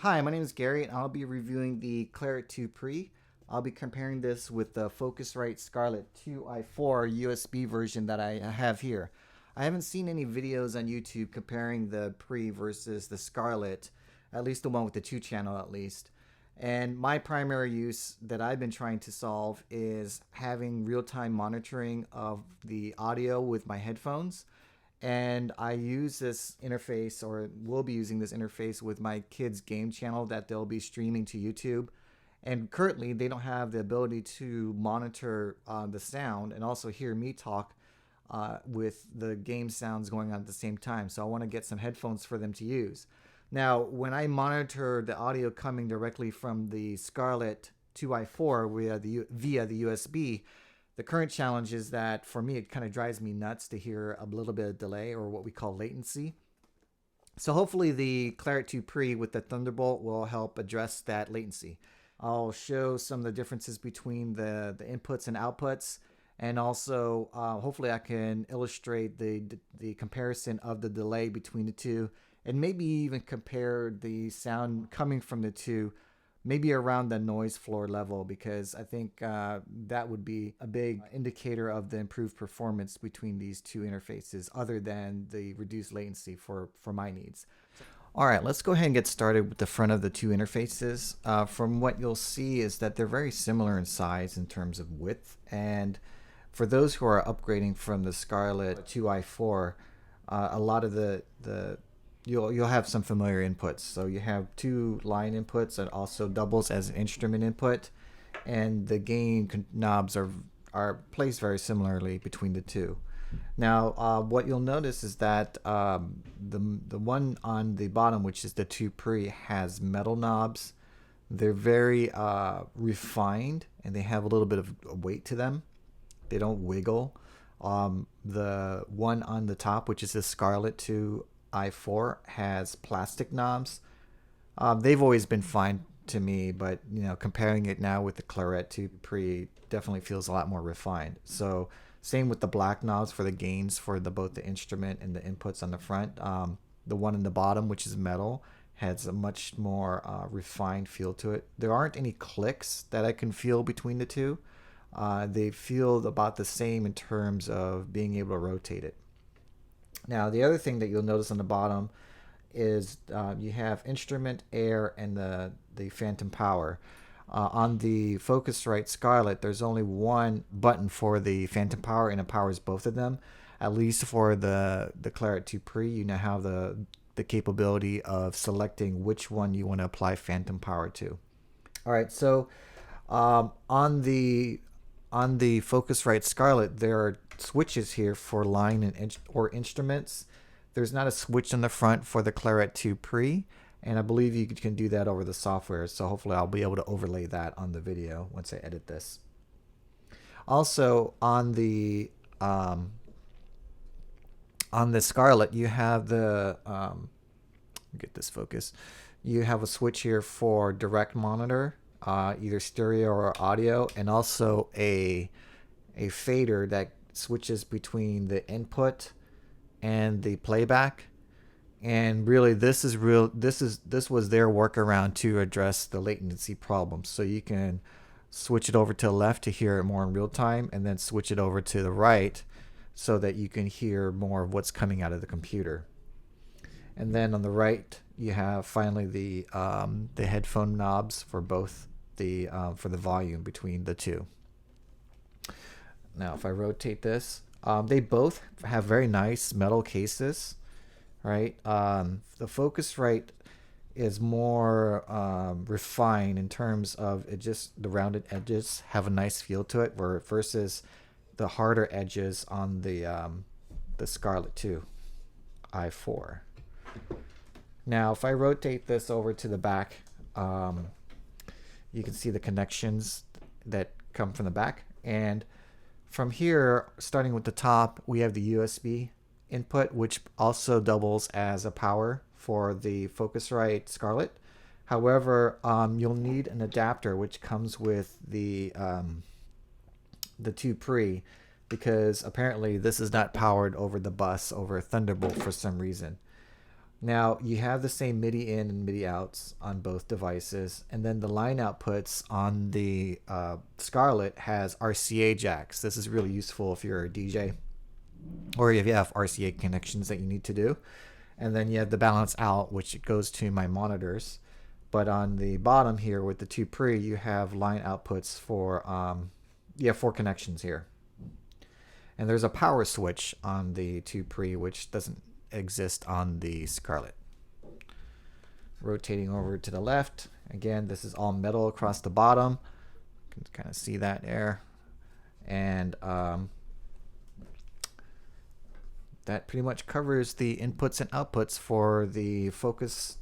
Hi, my name is Gary and I'll be reviewing the Clarett 2 Pre. I'll be comparing this with the Focusrite Scarlett 2i4 USB version that I have here. I haven't seen any videos on YouTube comparing the Pre versus the Scarlett, at least the one with the 2 channel at least. And my primary use that I've been trying to solve is having real-time monitoring of the audio with my headphones. And I use this interface, or will be using this interface with my kids' game channel that they'll be streaming to YouTube. And currently, they don't have the ability to monitor the sound and also hear me talk with the game sounds going on at the same time. So I want to get some headphones for them to use. Now, when I monitor the audio coming directly from the Scarlett 2i4 via the USB, the current challenge is that for me, it kind of drives me nuts to hear a little bit of delay, or what we call latency. So hopefully the Clarett 2 Pre with the Thunderbolt will help address that latency. I'll show some of the differences between the inputs and outputs, and also hopefully I can illustrate the comparison of the delay between the two, and maybe even compare the sound coming from the two maybe around the noise floor level, because I think that would be a big indicator of the improved performance between these two interfaces, other than the reduced latency for my needs. All right, let's go ahead and get started with the front of the two interfaces. From what you'll see is that they're very similar in size in terms of width, and for those who are upgrading from the Scarlett 2i4, a lot of you'll have some familiar inputs. So you have two line inputs that also doubles as an instrument input, and the gain knobs are placed very similarly between the two. Now, what you'll notice is that the one on the bottom, which is the 2 Pre, has metal knobs. They're very refined, and they have a little bit of weight to them. They don't wiggle. The one on the top, which is the Scarlett 2i4, has plastic knobs. They've always been fine to me, but comparing it now with the Clarett 2 Pre definitely feels a lot more refined. So same with the black knobs for the gains for both the instrument and the inputs on the front. The one in the bottom, which is metal, has a much more refined feel to it. There aren't any clicks that I can feel between the two. They feel about the same in terms of being able to rotate it. Now, the other thing that you'll notice on the bottom is you have instrument, air, and the phantom power. On the Focusrite Scarlett, there's only one button for the phantom power, and it powers both of them. At least for the Clarett 2 Pre, you now have the capability of selecting which one you want to apply phantom power to. All right, so on the Focusrite Scarlett, there are switches here for line or instruments. There's not a switch on the front for the Clarett 2 Pre, and I believe you can do that over the software, so hopefully I'll be able to overlay that on the video once I edit this. Also, on the Scarlett, you have the get this focus. You have a switch here for direct monitor, either stereo or audio, and also a fader that switches between the input and the playback. And really, this was their workaround to address the latency problem. So you can switch it over to the left to hear it more in real time, and then switch it over to the right so that you can hear more of what's coming out of the computer. And then on the right, you have finally the headphone knobs for both for the volume between the two. Now, if I rotate this, they both have very nice metal cases, right? The Focusrite is more refined in terms of it. Just the rounded edges have a nice feel to it, versus the harder edges on the Scarlett 2i4. Now, if I rotate this over to the back, you can see the connections that come from the back. And from here, starting with the top, we have the USB input, which also doubles as a power for the Focusrite Scarlett. However, you'll need an adapter, which comes with the 2 Pre, because apparently this is not powered over the bus over Thunderbolt for some reason. Now you have the same MIDI in and MIDI outs on both devices, and then the line outputs on the Scarlett has RCA jacks. This is really useful if you're a DJ or if you have RCA connections that you need to do. And then you have the balance out, which goes to my monitors. But on the bottom here with the 2 pre, you have line outputs for you have 4 connections here. And there's a power switch on the 2 pre, which doesn't exist on the Scarlett. Rotating over to the left, again, this is all metal across the bottom. You can kind of see that there. And that pretty much covers the inputs and outputs for the Focusrite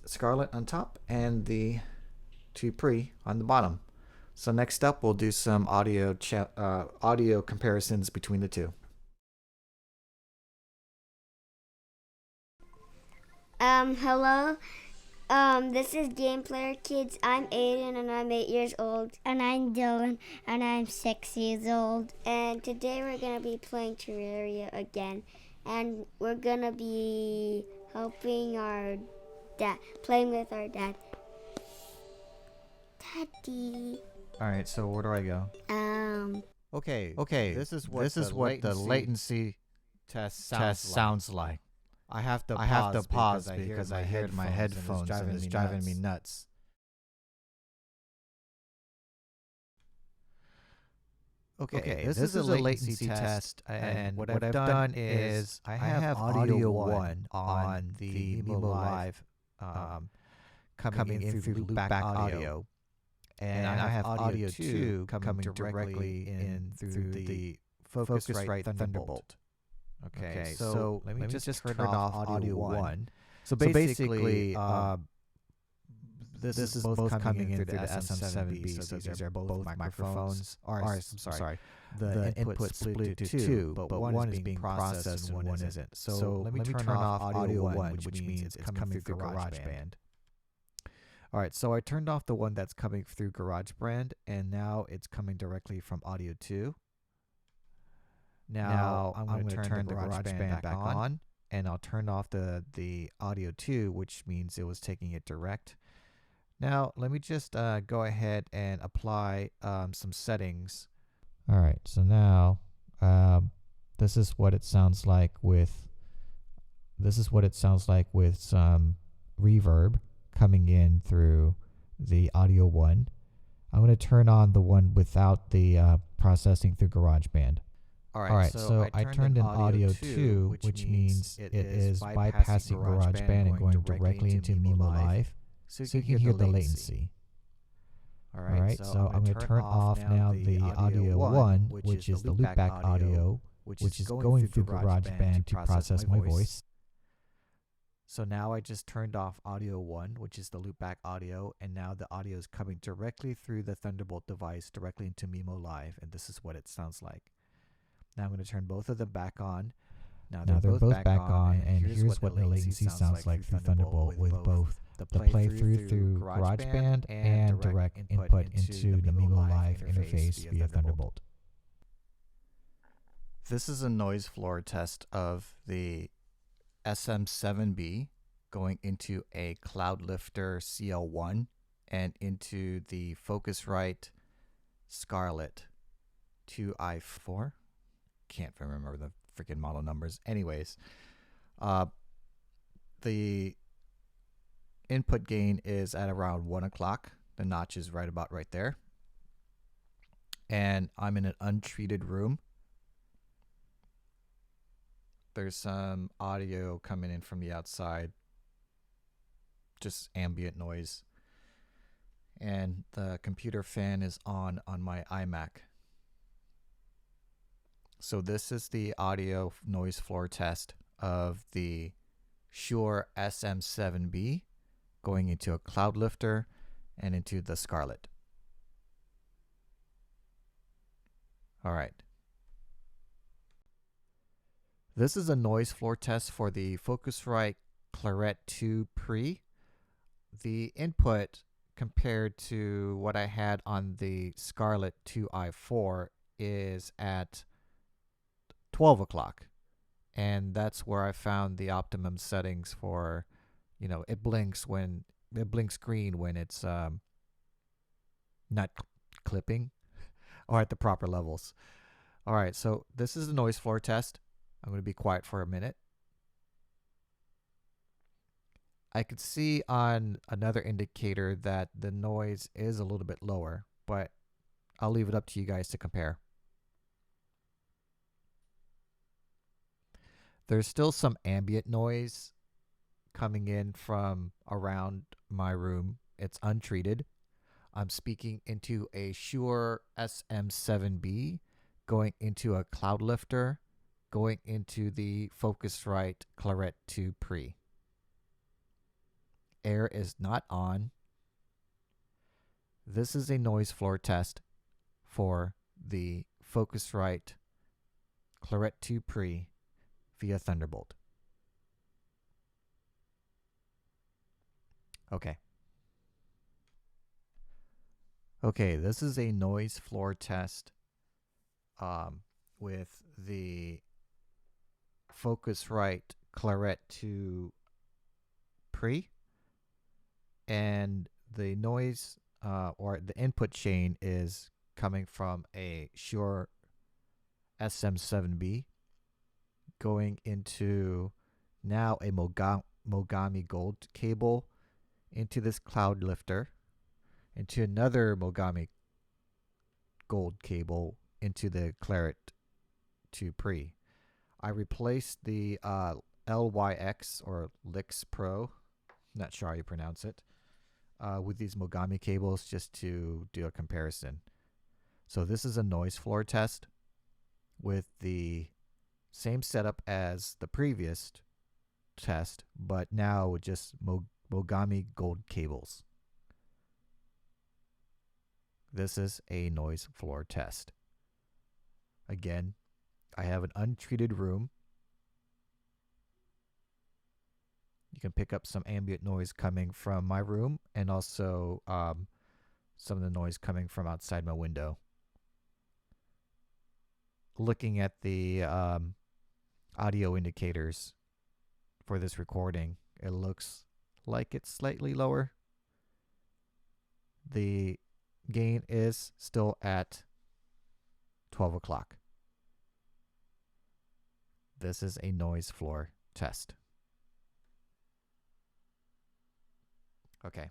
Scarlett on top and the 2 pre on the bottom. So next up, we'll do some audio comparisons between the two. Hello. This is Game Player Kids. I'm Aiden and I'm 8 years old. And I'm Dylan and I'm 6 years old. And today we're going to be playing Terraria again. And we're going to be helping our dad, playing with our dad. Daddy. Alright, so where do I go? Okay, this is what the latency test sounds like. I have to pause because I heard my headphones and it's driving me nuts. Okay, this is a latency test, and what I've done is I have audio 1 on the Mimo Live coming in through loopback audio, and I have audio 2 coming directly in through the Focusrite Thunderbolt. Okay, so let me just turn off audio 1. So basically, this is both coming in through the SM7B, so these are both microphones. I'm sorry, the input's split to 2, but one is being processed and one isn't. So let me turn off audio 1, which means it's coming through GarageBand. Alright, so I turned off the one that's coming through GarageBand, and now it's coming directly from audio 2. Now I'm going to turn the GarageBand back on, and I'll turn off the audio 2, which means it was taking it direct. Now let me just go ahead and apply some settings. All right, so now this is what it sounds like with some reverb coming in through the audio 1. I'm going to turn on the one without the processing through GarageBand. All right, so I turned in audio 2, which means it is bypassing GarageBand and going directly into Mimo Live, so you can hear the latency. All right, so I'm going to turn off now the audio 1, which is the loopback audio, which is going through GarageBand to process my voice. So now I just turned off audio 1, which is the loopback audio, and now the audio is coming directly through the Thunderbolt device, directly into Mimo Live, and this is what it sounds like. Now I'm going to turn both of them back on. Now they're both back on, and here's what the latency sounds like through Thunderbolt with both the playthrough through GarageBand and direct input into the Mimo Live interface via Thunderbolt. This is a noise floor test of the SM7B going into a Cloudlifter CL1 and into the Focusrite Scarlett 2i4. Can't remember the freaking model numbers. Anyways, the input gain is at around 1 o'clock. The notch is right there. And I'm in an untreated room. There's some audio coming in from the outside, just ambient noise. And the computer fan is on my iMac. So this is the audio noise floor test of the Shure SM7B going into a Cloudlifter and into the Scarlett. All right. This is a noise floor test for the Focusrite Clarett 2 Pre. The input compared to what I had on the Scarlett 2i4 is at 12 o'clock. and that's where I found the optimum settings for, it blinks green when it's not clipping or at the proper levels. All right, so this is the noise floor test. I'm going to be quiet for a minute. I could see on another indicator that the noise is a little bit lower, but I'll leave it up to you guys to compare. There's still some ambient noise coming in from around my room. It's untreated. I'm speaking into a Shure SM7B, going into a cloud lifter, going into the Focusrite Clarett 2 Pre. Air is not on. This is a noise floor test for the Focusrite Clarett 2 Pre via Thunderbolt. Okay. Okay, this is a noise floor test with the Focusrite Clarett 2 Pre, and the noise or the input chain is coming from a Shure SM7B going into now a Mogami Gold cable into this cloud lifter, into another Mogami Gold cable into the Clarett 2 Pre. I replaced the LYX or Lix Pro, not sure how you pronounce it, with these Mogami cables just to do a comparison. So this is a noise floor test with the same setup as the previous test, but now with just Mogami Gold cables. This is a noise floor test. Again, I have an untreated room. You can pick up some ambient noise coming from my room and also some of the noise coming from outside my window. Looking at the audio indicators for this recording, it looks like it's slightly lower. The gain is still at 12 o'clock. This is a noise floor test. Okay.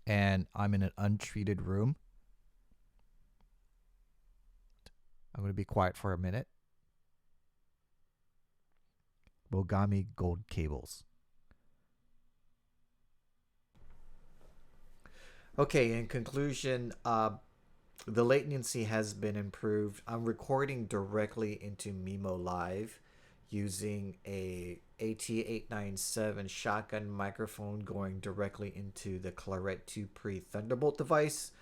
And I'm in an untreated room. I'm going to be quiet for a minute. Mogami Gold cables. Okay, in conclusion, the latency has been improved. I'm recording directly into Mimo Live using a AT897 shotgun microphone going directly into the Clarett 2 Pre Thunderbolt device.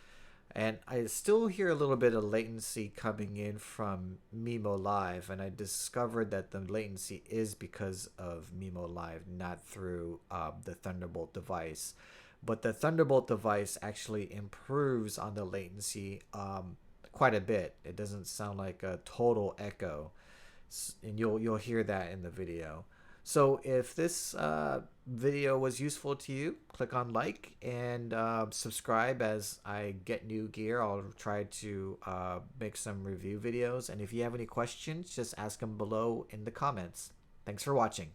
And I still hear a little bit of latency coming in from Mimo Live, and I discovered that the latency is because of Mimo Live, not through the Thunderbolt device. But the Thunderbolt device actually improves on the latency quite a bit. It doesn't sound like a total echo, and you'll hear that in the video. So if this video was useful to you, click on like and subscribe. As I get new gear, I'll try to make some review videos. And if you have any questions, just ask them below in the comments. Thanks for watching.